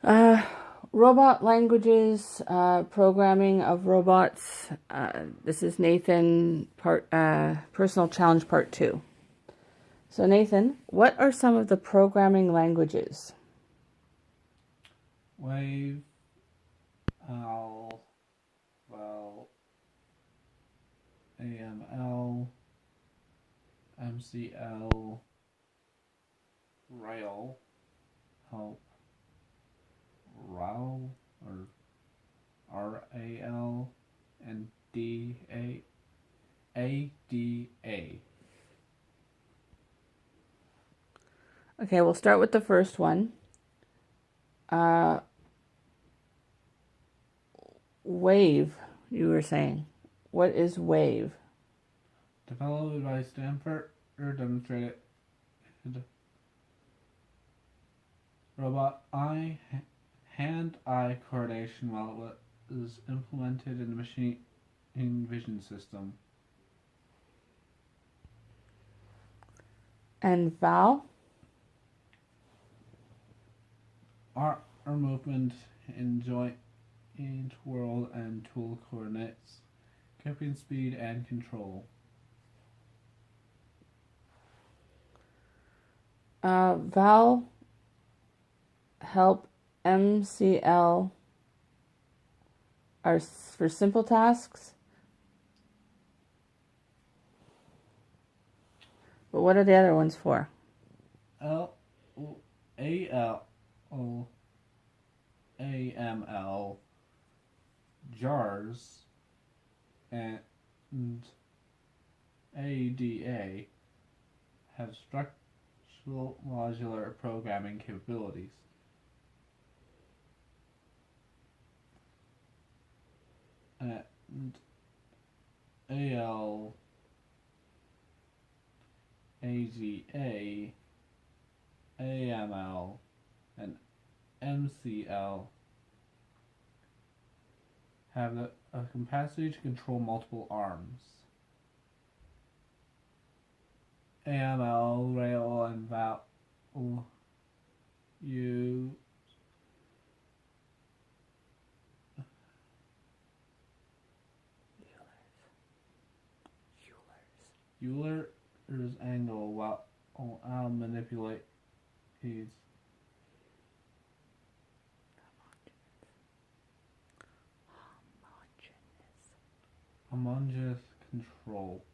Uh, Robot languages, programming of robots. This is Nathen Personal Challenge Part 2. So Nathen, what are some of the programming languages? Wave, L, well, AML, MCL, Rail, Help, RAL, or RAL, and ADA. Okay, we'll start with the first one. Wave, you were saying. What is wave? Developed by Stanford or demonstrated robot hand-eye coordination while it was implemented in the machine vision system. And val? Arm movement in joint world and tool coordinates, keeping speed and control. Val, help, MCL are for simple tasks. But what are the other ones for? AML, JARS, and ADA have structural modular programming capabilities. And AL, AGA, AML, and MCL have a capacity to control multiple arms. AML, Rail, and VAL use Euler's angle while manipulate these homogeneous control.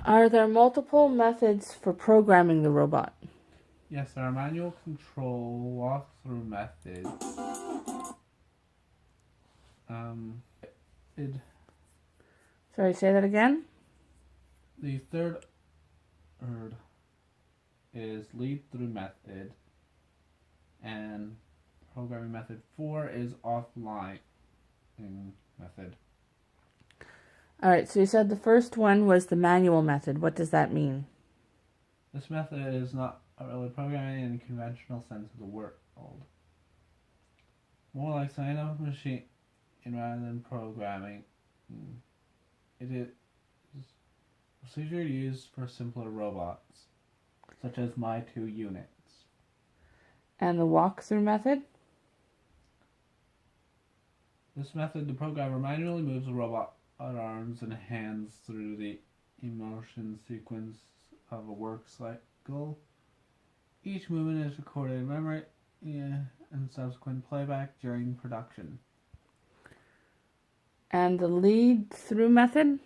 Are there multiple methods for programming the robot? Yes, there are manual control walkthrough methods. Sorry, say that again? The third is lead-through method, and programming method 4 is offline method. All right, so you said the first one was the manual method. What does that mean? This method is not really programming in the conventional sense of the word. More like signing up a machine rather than programming. It is a procedure used for simpler robots, such as my 2 units. And the walkthrough method? This method, the programmer manually moves the robot arms and hands through the motion sequence of a work cycle. Each movement is recorded in memory and subsequent playback during production. And the lead through method?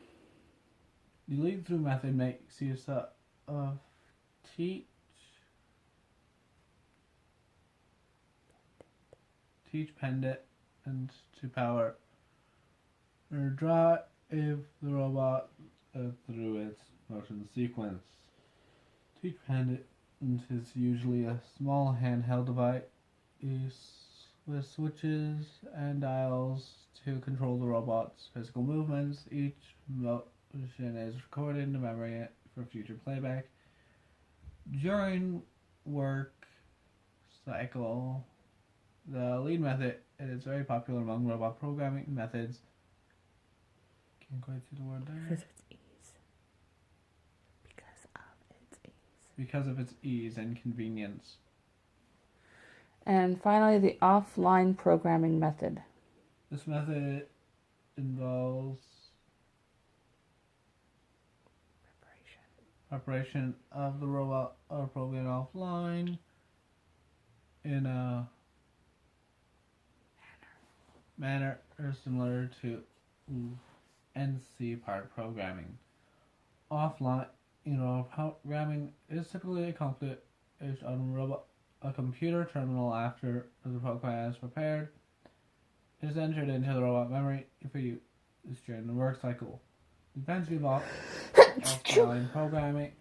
The lead through method makes use of teach pendant and to power or drive the robot through its motion sequence. Teach pendant is usually a small handheld device with switches and dials to control the robot's physical movements. Each motion is recorded into memory for future playback. During work cycle, the lead method is very popular among robot programming methods. Can't quite see the word there. Because of its ease. Because of its ease and convenience. And finally, the offline programming method. This method involves preparation of the robot or program offline in a manner similar to NC part programming. Offline programming is typically accomplished on a computer terminal after the program is prepared. It is entered into the robot memory for use during the work cycle. The advantage of offline programming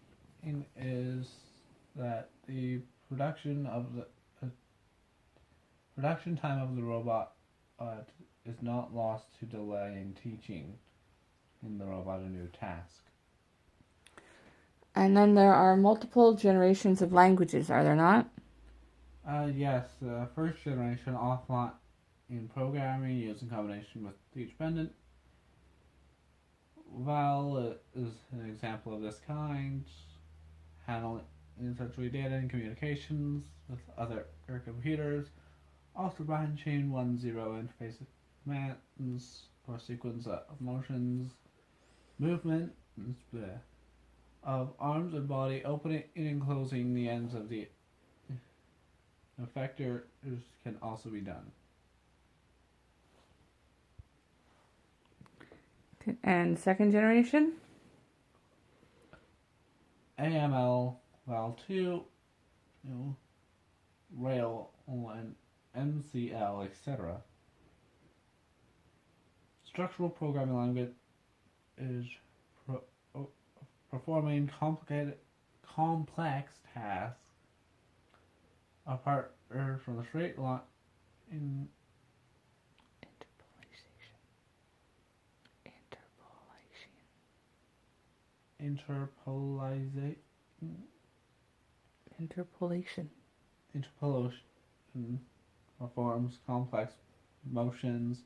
is that the production time of the robot is not lost to delay in teaching in the robot a new task. And then there are multiple generations of languages, are there not? Yes, the first generation offline in programming used in combination with speech pendant. Val is an example of this kind, handling essentially data and communications with other computers. Also branching 1-0 interface commands for a sequence of motions, movement of arms and body, opening and closing the ends of the effectors can also be done. And second generation? AML, Val 2, Rail, and MCL, etc. Structural programming language is performing complex tasks apart from the straight line in interpolation performs complex motions.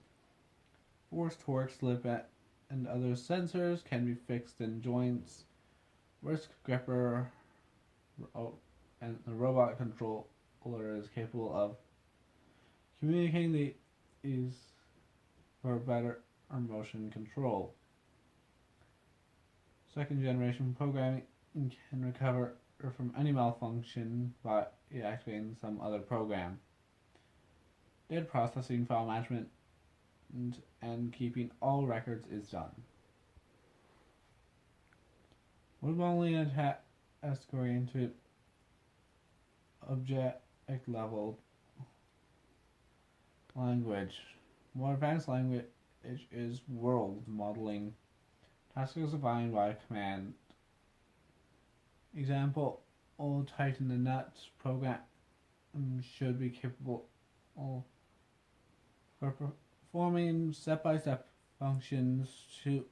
Force, torque, slip, and other sensors can be fixed in joints. Wrist gripper and the robot controller is capable of communicating these for better motion control. Second generation programming can recover from any malfunction by activating some other program. Data processing, file management, and keeping all records is done. We're only in a task oriented object level language. More advanced language is world modeling. Task is defined by a command. Example, tighten the nuts program should be capable for performing step-by-step functions to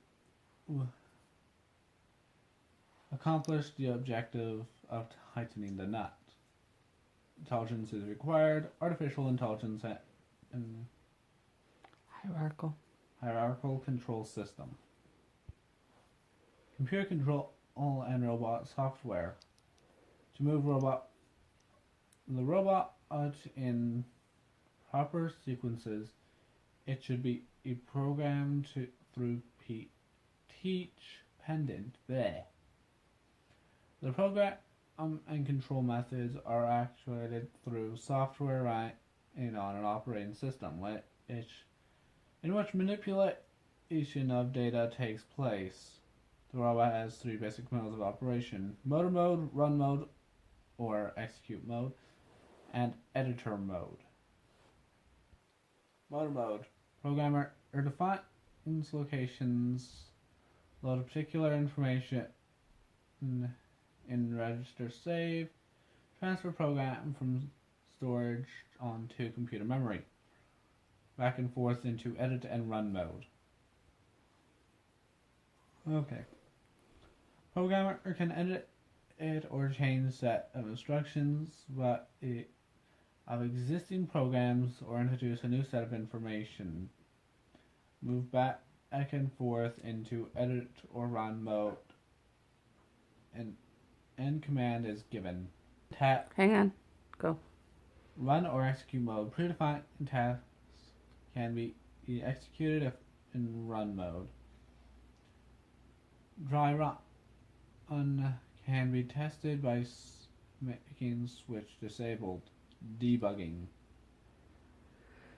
accomplish the objective of tightening the nut. Intelligence is required. Artificial intelligence and hierarchical control system. Computer control and robot software. To move the robot out in proper sequences, it should be programmed through teach pendant. There. The program and control methods are actuated through software running on an operating system, in which manipulation of data takes place. The robot has three basic modes of operation: motor mode, run mode, or execute mode, and editor mode. Motor mode. Programmer defines locations, load particular information in register save, transfer program from storage onto computer memory, back and forth into edit and run mode. Okay. Programmer can edit it or change set of instructions of existing programs or introduce a new set of information. Move back and forth into edit or run mode. And end command is given. Tap. Hang on. Go. Run or execute mode. Predefined tasks can be executed if in run mode. Dry run can be tested by making switch disabled. Debugging.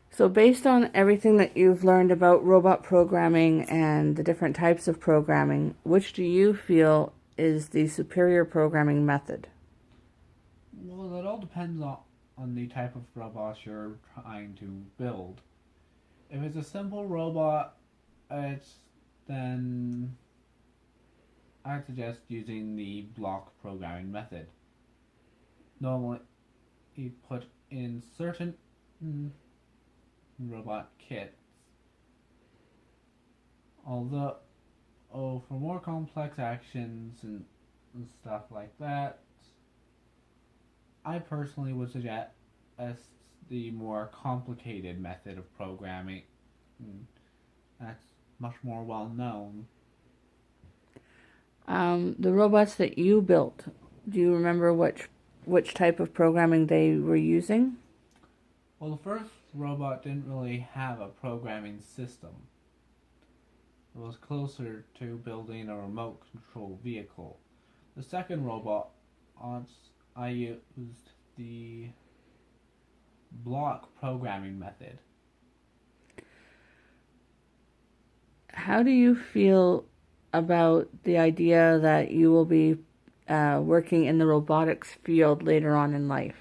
So based on everything that you've learned about robot programming and the different types of programming, which do you feel is the superior programming method? Well, that all depends on the type of robot you're trying to build. If it's a simple robot, then I'd suggest using the block programming method. Normally, you put in certain robot kits. Although, for more complex actions and stuff like that, I personally would suggest the more complicated method of programming. That's much more well known. The robots that you built, do you remember which type of programming they were using? Well, the first robot didn't really have a programming system. It was closer to building a remote control vehicle. The second robot, I used the block programming method. How do you feel about the idea that you will be working in the robotics field later on in life?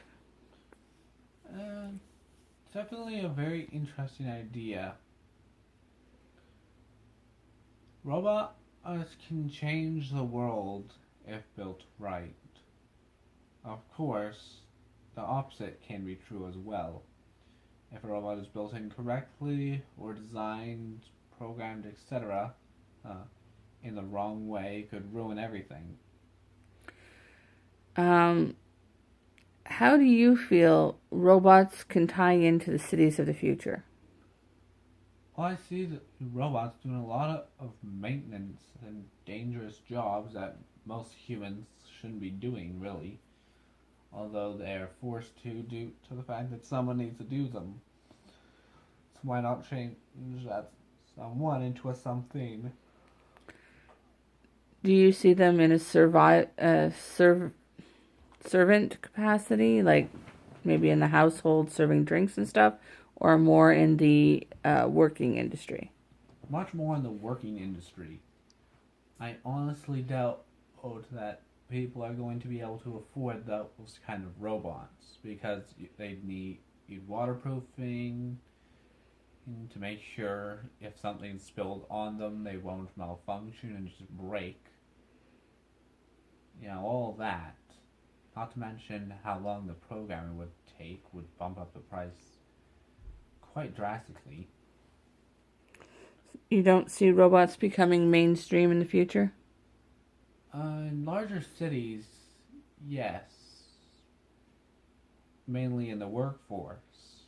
Definitely a very interesting idea. Robots can change the world if built right. Of course, the opposite can be true as well. If a robot is built incorrectly or designed, programmed, etc., in the wrong way, it could ruin everything. How do you feel robots can tie into the cities of the future? Well, I see that robots doing a lot of maintenance and dangerous jobs that most humans shouldn't be doing, really. Although they are forced to due to the fact that someone needs to do them. So why not change that someone into a something? Do you see them in a servant capacity, like maybe in the household serving drinks and stuff, or more in the working industry? Much more in the working industry. I honestly doubt that people are going to be able to afford those kind of robots because they need waterproofing to make sure if something's spilled on them they won't malfunction and just break. All that. Not to mention how long the programming would take would bump up the price quite drastically. You don't see robots becoming mainstream in the future? In larger cities, yes. Mainly in the workforce.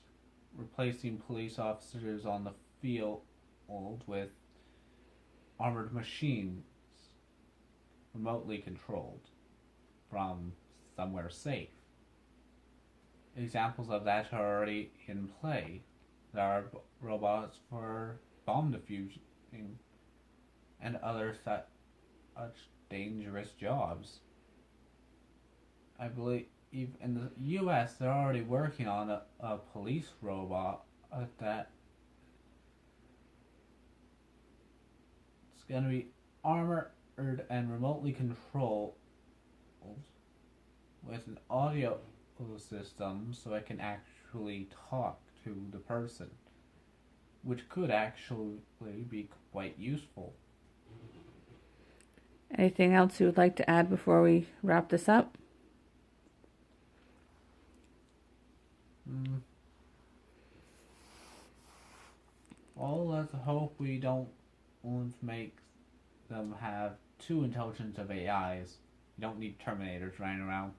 Replacing police officers on the field with armored machines, remotely controlled from somewhere safe. Examples of that are already in play. There are robots for bomb defusing and other such dangerous jobs. I believe in the US they're already working on a police robot that it's going to be armored and remotely controlled with an audio system so it can actually talk to the person, which could actually be quite useful. Anything else you would like to add before we wrap this up? Well, let's hope we don't make them have too intelligent of AIs. You don't need Terminators running around.